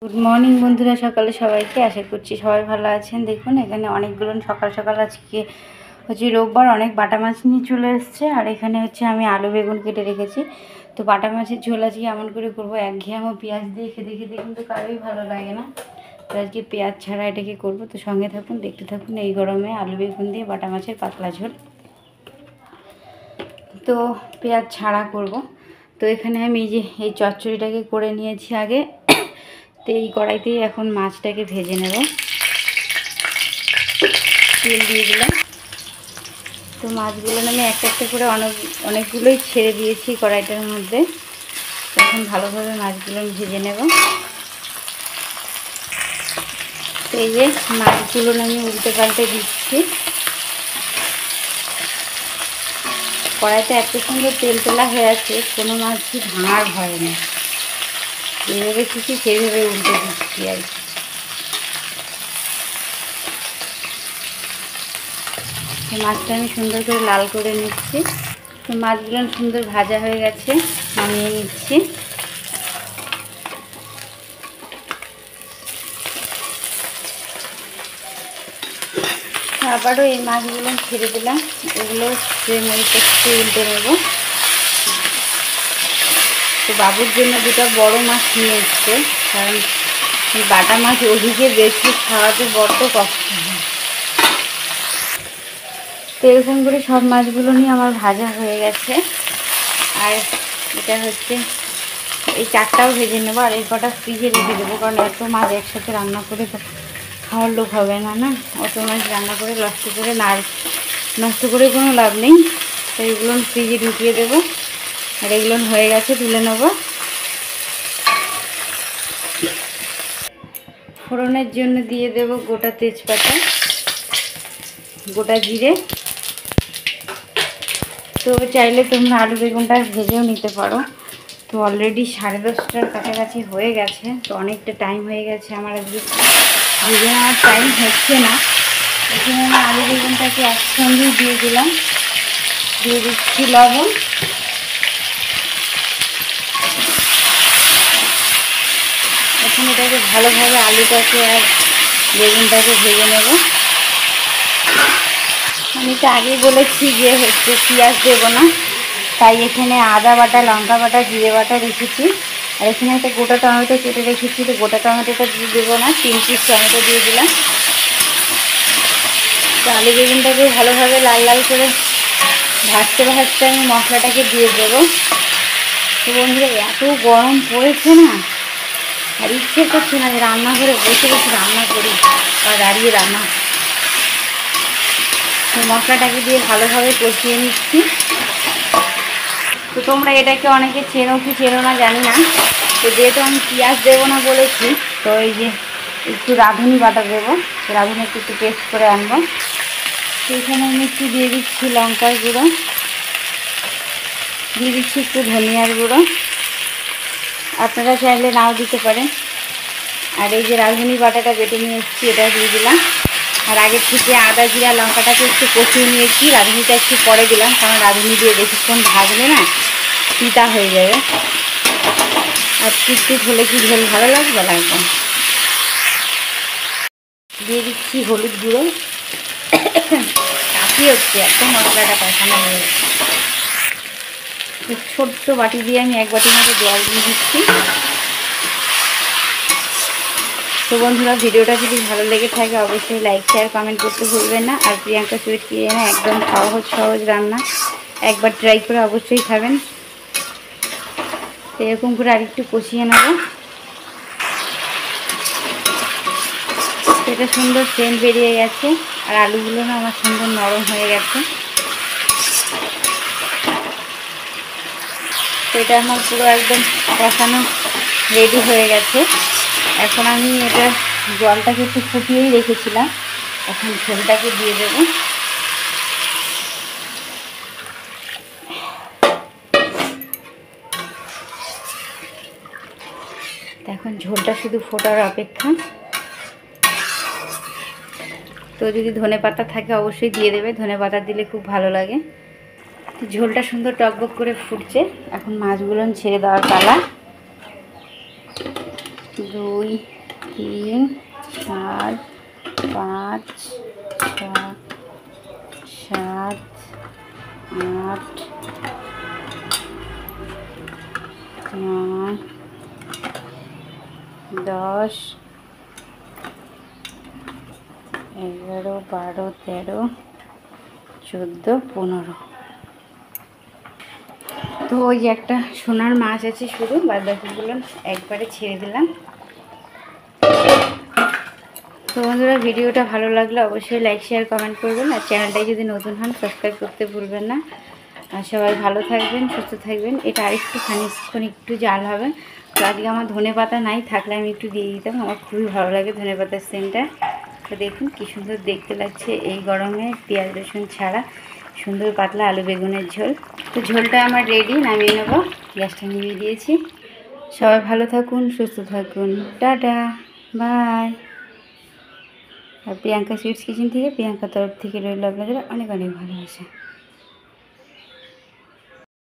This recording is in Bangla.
গুড মর্নিং বন্ধুরা, সকালে সবাইকে আশা করছি সবাই ভালো আছেন। দেখুন এখানে অনেকগুলো সকাল সকাল আজকে হচ্ছে রোববার, অনেক বাটা মাছ নিয়ে চলে এসছে। আর এখানে হচ্ছে আমি আলু বেগুন কেটে রেখেছি। তো বাটা মাছের ঝোল আজকে এমন করে করবো, একঘেয়েমো পেঁয়াজ দিয়ে খেতে খেতে কিন্তু কারোই ভালো লাগে না। তো আজকে পেঁয়াজ ছাড়া এটাকে করবো। তো সঙ্গে থাকুন, দেখতে থাকুন। এই গরমে আলু বেগুন দিয়ে বাটা মাছের পাতলা ঝোল, তো পেঁয়াজ ছাড়া করব। তো এখানে আমি এই চচ্চড়িটাকে করে নিয়েছি আগে। তো এই কড়াইতেই এখন মাছটাকে ভেজে নেব। তেল দিয়ে দিলাম। তো মাছগুলো আমি একটা একটা করে অনেকগুলোই ছেড়ে দিয়েছি কড়াইটার মধ্যে। এখন ভালোভাবে মাছগুলো ভেজে নেব। তো এই যে মাছগুলো আমি উল্টে পাল্টে দিচ্ছি। কড়াইতে এত সুন্দর তেল তোলা হয়ে আছে, কোনো মাছই ভাঙার ভয় নেই। যেভাবে খুশি সেইভাবে উল্টে দিচ্ছি আর কি। মাছটা আমি সুন্দর করে লাল করে নিচ্ছি। তো মাছগুলো সুন্দর ভাজা হয়ে গেছে, নামিয়ে নিচ্ছি। আবারও এই মাছগুলো ছেড়ে দিলাম। এগুলো স্প্রে মরিচে একটু উল্টে নেব। তো বাবুর জন্য দুটো বড় মাছ নিয়ে এসছে, কারণ বাটা মাছ ওদিকে বেশি খাওয়াতে বড্ড কষ্ট হয়। তো এরকম করে সব মাছগুলো নিয়ে আমার ভাজা হয়ে গেছে। আর এটা হচ্ছে এই চারটাও ভেজে নেবো, আর এই কটা ফ্রিজে রেখে দেবো, কারণ এত মাছ একসাথে রান্না করে তো খাওয়ার লোক হবে না। অত মাছ রান্না করে নষ্ট করে কোনো লাভ নেই। তো এগুলো ফ্রিজে ঢুকিয়ে দেবো। আর এগুলো হয়ে গেছে, তুলে নেবো। ফোড়নের জন্য দিয়ে দেব গোটা তেজপাতা, গোটা জিরে। তো চাইলে তোমরা আলু বেগুনটা ভেজেও নিতে পারো। তো অলরেডি 10:30টার কাছাকাছি হয়ে গেছে। তো অনেকটা টাইম হয়ে গেছে আমার আজকে ভেজে নেওয়ার টাইম হচ্ছে না। এখানে আমি আলু বেগুনটাকে একসঙ্গেই দিয়ে দিলাম। দিয়ে দিচ্ছি লবণ। এখন এটাকে ভালোভাবে আলুটাকে আর বেগুনটাকে ভেজে নেব। আমি তো আগেই বলেছি যে হচ্ছে পেঁয়াজ দেবো না, তাই এখানে আদা বাটা, লঙ্কা বাটা, জিরে বাটা রেখেছি। আর এখানে একটা গোটা টমেটো কেটে রেখেছি। তো গোটা টমেটোটা দিয়ে দেবো না, 3 পিস টমেটো দিয়ে দিলাম। তো আলু বেগুনটাকে ভালোভাবে লাল লাল করে ভাজতে ভাজতে আমি মশলাটাকে দিয়ে দেবো। তো বন্ধুরা, এত গরম পড়েছে না, আর ইচ্ছে করছে না যে রান্নাঘরে বসে বসে রান্না করি বা দাঁড়িয়ে রান্না। তো মশলাটাকে দিয়ে ভালোভাবে কষিয়ে নিচ্ছি। তো তোমরা এটাকে অনেকে চেনো কি চেনো না জানি না। তো যেহেতু আমি পেঁয়াজ দেবো না বলেছি, তো এই যে একটু রাঁধুনি বাটা দেবো। রাঁধুনি একটু পেস্ট করে আনবো। তো এখানে আমি একটু দিয়ে দিচ্ছি লঙ্কার গুঁড়ো, দিয়ে দিচ্ছি একটু ধনিয়ার গুঁড়ো। আপনারা চাইলে নাও দিতে পারেন। আর এই যে রাঁধুনি বাটাটা বেটে নিয়ে এসেছি, এটা দিয়ে দিলাম। আর আগের থেকে আদা জিরা লঙ্কাটাকে একটু কষিয়ে নিয়েছি। রাঁধুনিটা একটু পরে দিলাম, কারণ রাঁধুনি দিয়ে বেশিক্ষণ ভাজলে না তিতা হয়ে যাবে। আর টিকটিক হলে কি ঝোল ভালো লাগবে না একদম। দিয়ে দিচ্ছি হলুদ গুঁড়ো। কাশি হচ্ছে, একদম মশলাটা কষানো হয়ে গেছে। ছোট্ট বাটি দিয়ে আমি 1 বাটির মতো জল দিয়ে দিচ্ছি। তো বন্ধুরা, ভিডিওটা যদি ভালো লেগে থাকে অবশ্যই লাইক শেয়ার কমেন্ট করতে ভুলবেন না। আর প্রিয়াঙ্কা সুইট কিচেনে একদম সহজ রান্না, একবার ট্রাই করে অবশ্যই খাবেন। তো এরকম করে আরেকটু কষিয়ে নেব। এটা সুন্দর সেন্ট বেরিয়ে গেছে, আর আলুগুলো না আমার সুন্দর নরম হয়ে গেছে। তো এটা আমার পুরো একদম কষানো রেডি হয়ে গেছে। এখন আমি এটা জলটাকে একটু ফুটিয়েই রেখেছিলাম, এখন ঝোলটাকে দিয়ে দেবো। এখন ঝোলটা শুধু ফোটার অপেক্ষা। তো যদি ধনেপাতা থাকে অবশ্যই দিয়ে দেবে, ধনেপাতা দিলে খুব ভালো লাগে। ঝোলটা সুন্দর টকবক করে ফুটছে, এখন মাছগুলো ছেড়ে দেওয়ার পালা। 2 3 4 5 6 7 8 9 10 11 12 13 14 15। তো ওই যে একটা সোনার মাছ আছে শুধু, বাদ বাকিগুলো একবারে ছেড়ে দিলাম। তো বন্ধুরা, ভিডিওটা ভালো লাগলে অবশ্যই লাইক শেয়ার কমেন্ট করবেন, আর চ্যানেলটাই যদি নতুন হন সাবস্ক্রাইব করতে ভুলবেন না। আর সবাই ভালো থাকবেন, সুস্থ থাকবেন। এটা আরেকটু খানিকক্ষণ একটু জাল হবে। তো আজকে আমার ধনেপাতা নাই, থাকলে আমি একটু দিয়ে দিতাম, আমার খুবই ভালো লাগে ধনেপাতার সেন্টটা। তো দেখুন কী সুন্দর দেখতে লাগছে এই গরমে, পেঁয়াজ রসুন ছাড়া সুন্দর পাতলা আলু বেগুনের ঝোল। তো ঝোলটা আমার রেডি, নামিয়ে নেব। গ্যাসটা নিভিয়ে দিয়েছি। সবাই ভালো থাকুন, সুস্থ থাকুন, টাটা, বাই। আর প্রিয়াঙ্কা সুইটস কিচেন থেকে, প্রিয়াঙ্কার তরফ থেকে রইল আপনাদের অনেক অনেক ভালোবাসা।